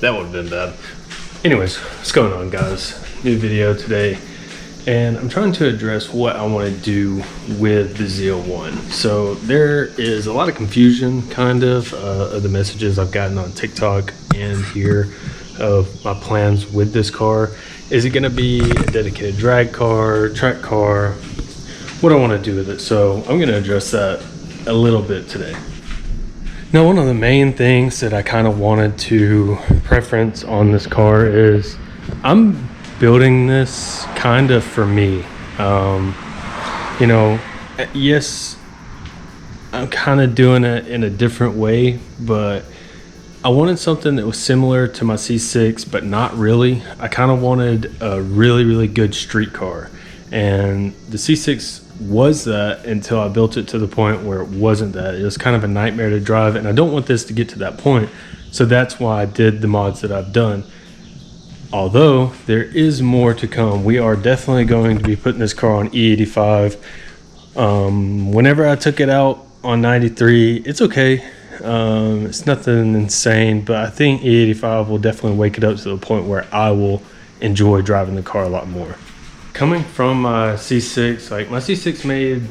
That would have been bad. Anyways, what's going on, guys? New video today, and I'm trying to address what I want to do with the ZL1. So there is a lot of confusion, kind of the messages I've gotten on TikTok and here of my plans with this car. Is it going to be a dedicated drag car, track car? What I want to do with it. So I'm going to address that a little bit today. Now, one of the main things that I kind of wanted to preference on this car is I'm building this kind of for me. You know, yes, I'm kind of doing it in a different way, but I wanted something that was similar to my C6, but not really. I kind of wanted a really, really good street car. And the C6 was that until I built it to the point where it wasn't that. It was kind of a nightmare to drive, and I don't want this to get to that point. So that's why I did the mods that I've done. Although there is more to come. We are definitely going to be putting this car on E85. Whenever I took it out on 93, it's okay. It's nothing insane, but I think E85 will definitely wake it up to the point where I will enjoy driving the car a lot more. Coming from my C6, like my C6 made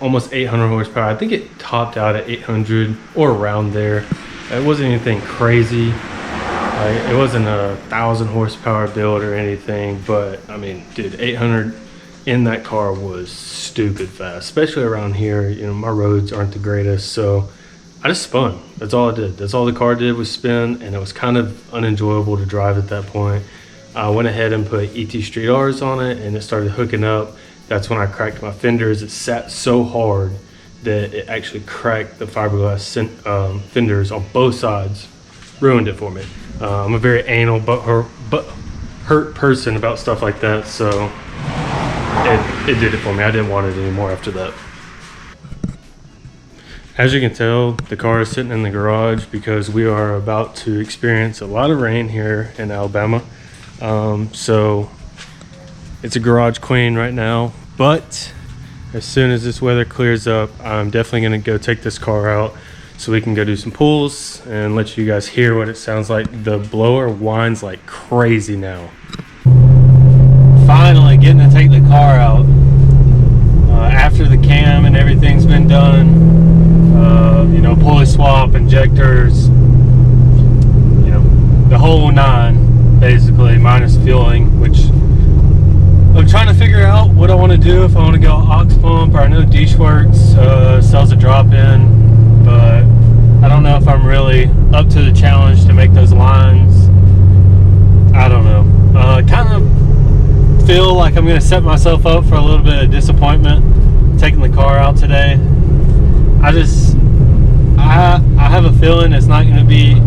almost 800 horsepower. I think it topped out at 800 or around there. It wasn't anything crazy. It wasn't a 1,000 horsepower build or anything, but I mean, dude, 800 in that car was stupid fast, especially around here. You know, my roads aren't the greatest, so I just spun. That's all I did. That's all the car did was spin, and it was kind of unenjoyable to drive at that point. I went ahead and put ET Street R's on it, and it started hooking up. That's when I cracked my fenders. It sat so hard that it actually cracked the fiberglass fenders on both sides. Ruined it for me. I'm a very anal but hurt person about stuff like that, so it did it for me. I didn't want it anymore after that. As you can tell, the car is sitting in the garage because we are about to experience a lot of rain here in Alabama. So it's a garage queen right now, but as soon as this weather clears up, I'm definitely going to go take this car out so we can go do some pulls and let you guys hear what it sounds like. The blower whines like crazy now. Finally getting to take the car out after the cam and everything's been done. You know, pulley swap, injectors, you know, the whole nine, basically, minus fueling, which I'm trying to figure out what I want to do. If I want to go aux pump, or I know Dishworks sells a drop-in, but I don't know if I'm really up to the challenge to make those lines. I don't know. Kind of feel like I'm going to set myself up for a little bit of disappointment taking the car out today. I have a feeling it's not going to be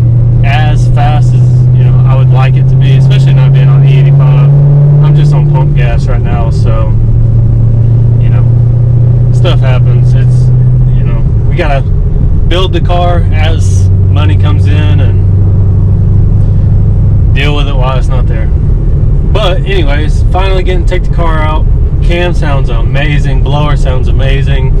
as fast as, you know, I would like it to be, especially not being on E85. I'm just on pump gas right now, so, you know, stuff happens. It's, you know, we got to build the car as money comes in and deal with it while it's not there. But anyways, finally getting to take the car out. Cam sounds amazing, blower sounds amazing.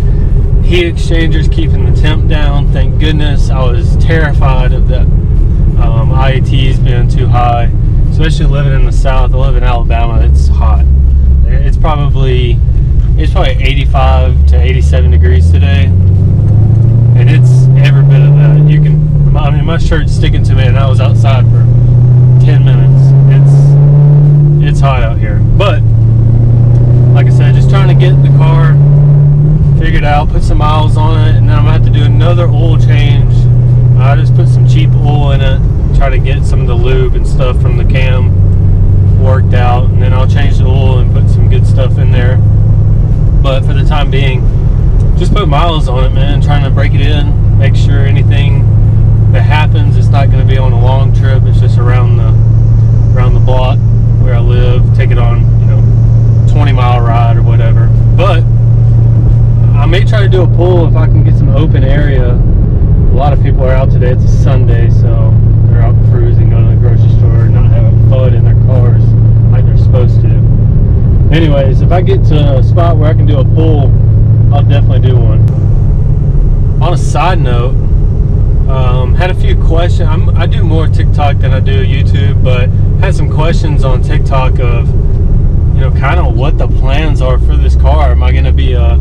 Heat exchangers keeping the temp down, thank goodness. I was terrified of that IATs being too high, especially living in the south. I live in Alabama. It's hot. It's probably 85 to 87 degrees today, and it's every bit of that. You can, I mean, my shirt's sticking to me, and I was outside for 10 minutes. It's hot out here, but like I said, just trying to get the car figured out, put some miles on it, and then I'm gonna have to do another oil change. I just put some cheap oil in it, try to get some of the lube and stuff from the cam worked out, and then I'll change the oil and put some good stuff in there. But for the time being, just put miles on it, man, trying to break it in, make sure anything that happens, it's not going to be on a long trip. It's just around the block where I live, take it on, you know, 20-mile ride or whatever. But I may try to do a pull if I can get some open area. A lot of people are out today. It's a Sunday, so they're out cruising, going to the grocery store, not having fun in their cars like they're supposed to. Anyways, if I get to a spot where I can do a pull, I'll definitely do one. On a side note, Had a few questions. I do more TikTok than I do YouTube, but had some questions on TikTok of, you know, kind of what the plans are for this car. Am I going to be a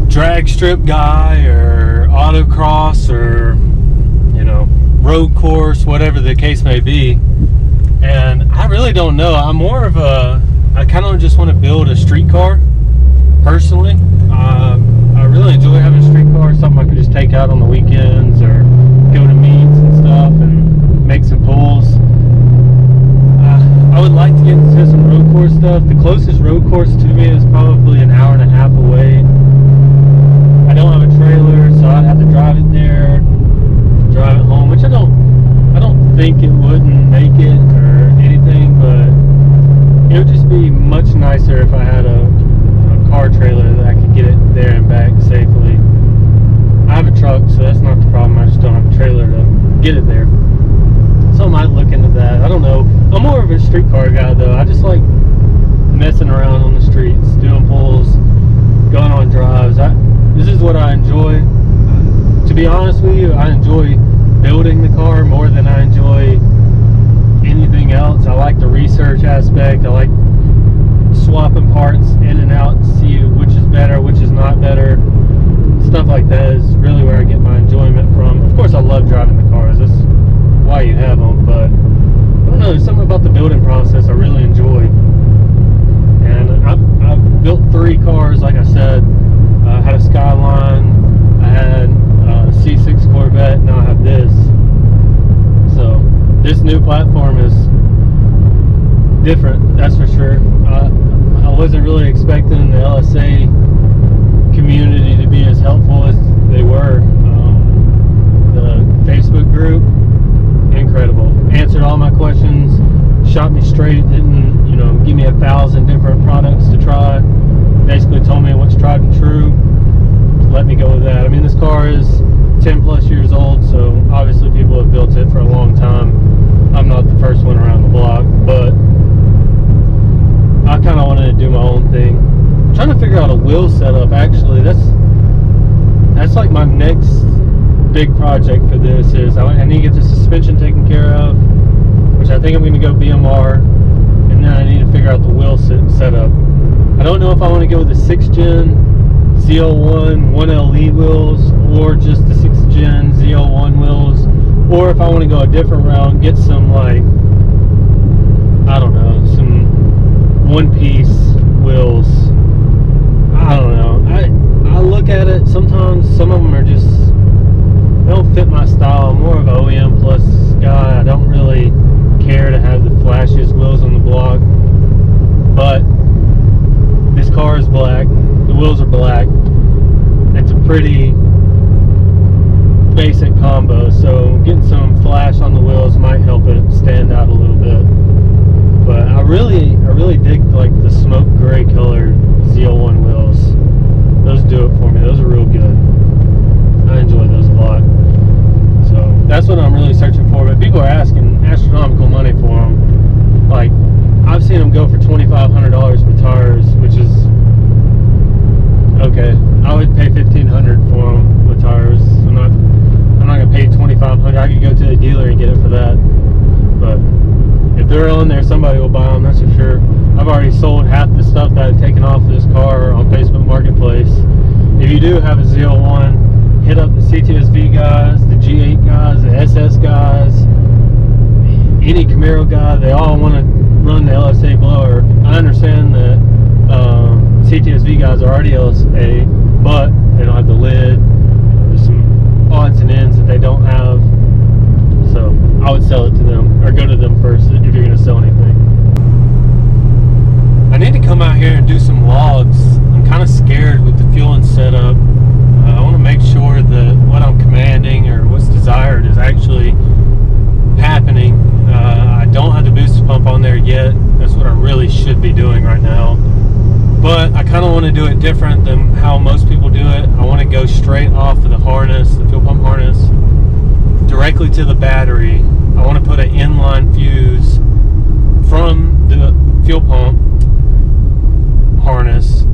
drag strip guy or autocross or, you know, road course, whatever the case may be? And I really don't know. I'm more of a, I kind of just want to build a street car personally. I really enjoy having a street car, something I can just take out on the weekends or go to meets and stuff and make some pulls. I would like to get into some road course stuff. The closest road course to me is probably an hour and a half away. I don't have a trailer, so I'd have to drive it there, drive it home, which I don't think it wouldn't make it or anything, but it would just be much nicer if I had a car trailer that I could get it there and back safely. I have a truck, so that's not the problem. I just don't have a trailer to get it there. So I might look into that. I don't know. I'm more of a street car guy, though. I just like messing around on the streets, doing pulls, going on drives. This is what I enjoy. To be honest with you, I enjoy building the car more than I enjoy anything else. I like the research aspect. I like swapping parts in and out to see which is better, which is not better. Stuff like that is really where I get my enjoyment from. Of course, I love driving the cars. That's why you have them. But I don't know. There's something about the building process I really enjoy. And I've built 3 cars, like I said. I had a Skyline. I had a C6 Corvette. Now I have this. So this new platform is different, that's for sure. I wasn't really expecting the LSA community to be as helpful as they were. The Facebook group, incredible. Answered all my questions, shot me straight, didn't, you know, give me 1,000 different products to try. Basically told me what's tried and true. Let me go with that. I mean, this car is 10 plus years old, so obviously people have built it for a long time. I'm not the first one around the block, but I kind of wanted to do my own thing. I'm trying to figure out a wheel setup. Actually, that's like my next big project for this. Is I need to get the suspension taken care of, which I think I'm going to go BMR, and then I need to figure out the wheel setup. I don't know if I want to go with the 6th gen ZL1 1LE wheels or just the 6th gen ZL1 wheels, or if I want to go a different route and get some, like, I don't know, some one-piece wheels. I don't know. I look at it, sometimes some of them are just, they don't fit my style. I'm more of an OEM plus guy. I don't really care to have the flashiest wheels on the block, but this car is black, the wheels are black. It's a pretty basic combo, so getting some flash on the wheels might help it stand out a little bit. But I really dig like the smoke gray color ZL1 wheels. Those do it for me. Those are real good. I enjoy those a lot. So that's what I'm really searching for. But people are asking astronomical money for them. Like, I've seen them go for $2,500 for tires, which is okay. I would pay $1,500 for them with tires. I'm not gonna pay $2,500. I could go to a dealer and get it for that. But if they're on there, somebody will buy them. That's for sure. I've already sold half the stuff that I've taken off this car on Facebook Marketplace. If you do have a ZL1, hit up the CTSV guys, the G8 guys, the SS guys, any Camaro guy. They all want to run the LSA blower. I understand that CTSV guys are already LSA, but they don't have the lid. There's some odds and ends that they don't have. So I would sell it to them, or go to them first if you're going to sell anything. I need to come out here and do some vlogs. I'm kind of scared with the fueling setup. I want to make sure that what I'm commanding or what's desired is actually happening. I don't have the booster pump on there yet. That's what I really should be doing right now. But I kind of want to do it different than how most people do it. I want to go straight off of the harness, the fuel pump harness, directly to the battery. I want to put an inline fuse from the fuel pump harness,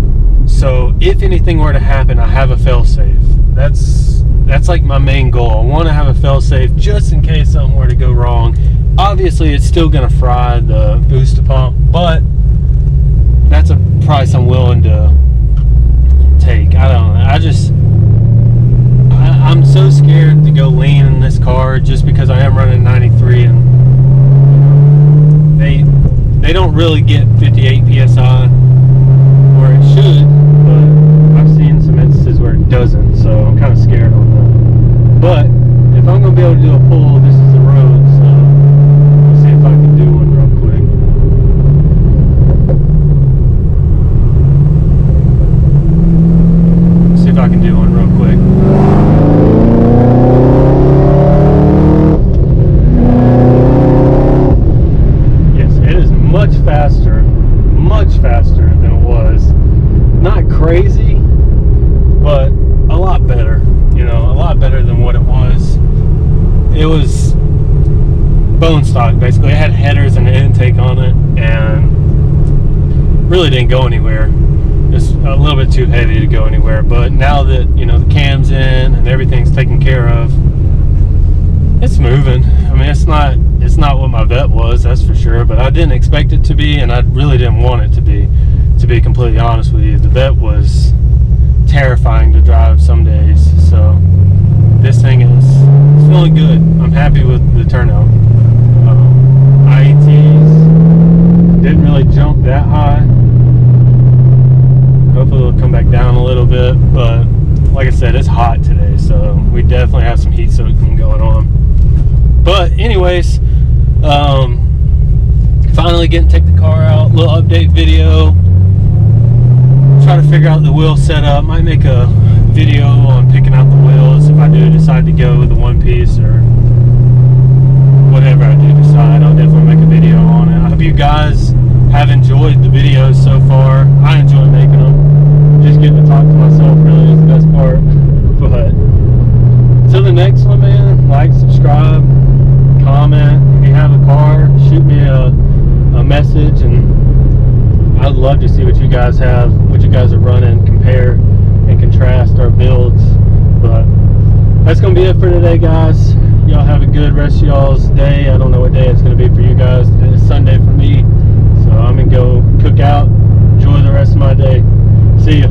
so if anything were to happen, I have a fail-safe. That's That's like my main goal. I want to have a fail-safe just in case something were to go wrong. Obviously, it's still going to fry the booster pump, but that's a price I'm willing to take. I don't know. I'm so scared to go lean in this car just because I am running 93 and they don't really get 58 PSI where it should, but I've seen some instances where it doesn't, so I'm kind of scared on that. But if I'm going to be able to do a pull, this is the road, so let's see if I can do one real quick. Let's see if I can do one real quick. Much faster than it was. Not crazy, but a lot better, you know, a lot better than what it was. It was bone stock, basically. It had headers and an intake on it, and really didn't go anywhere. It's a little bit too heavy to go anywhere, but now that, you know, the cam's in and everything's taken care of, it's moving. I mean, it's not what my vet was, that's for sure, but I didn't expect it to be, and I really didn't want it to be completely honest with you. The vet was terrifying to drive some days, so this thing is feeling good. I'm happy with the turnout. IATs didn't really jump that high. Hopefully it'll come back down a little bit, but like I said, it's hot today, so we definitely have some heat soaking going on. But anyways, finally getting to take the car out, little update video, try to figure out the wheel setup. Might make a video on picking out the wheels if I do decide to go with the one piece, or whatever I do decide. I'll definitely make a video on it. I hope you guys have enjoyed the videos so far. I enjoy making them. Just getting to talk to myself really is the best part. But till the next one, man, like, subscribe, comment. If you have a car, shoot me a message, and I'd love to see what you guys have, what you guys are running, compare and contrast our builds. But that's gonna be it for today, guys. Y'all have a good rest of y'all's day. I don't know what day it's gonna be for you guys. It's Sunday for me, so I'm gonna go cook out, enjoy the rest of my day. See ya.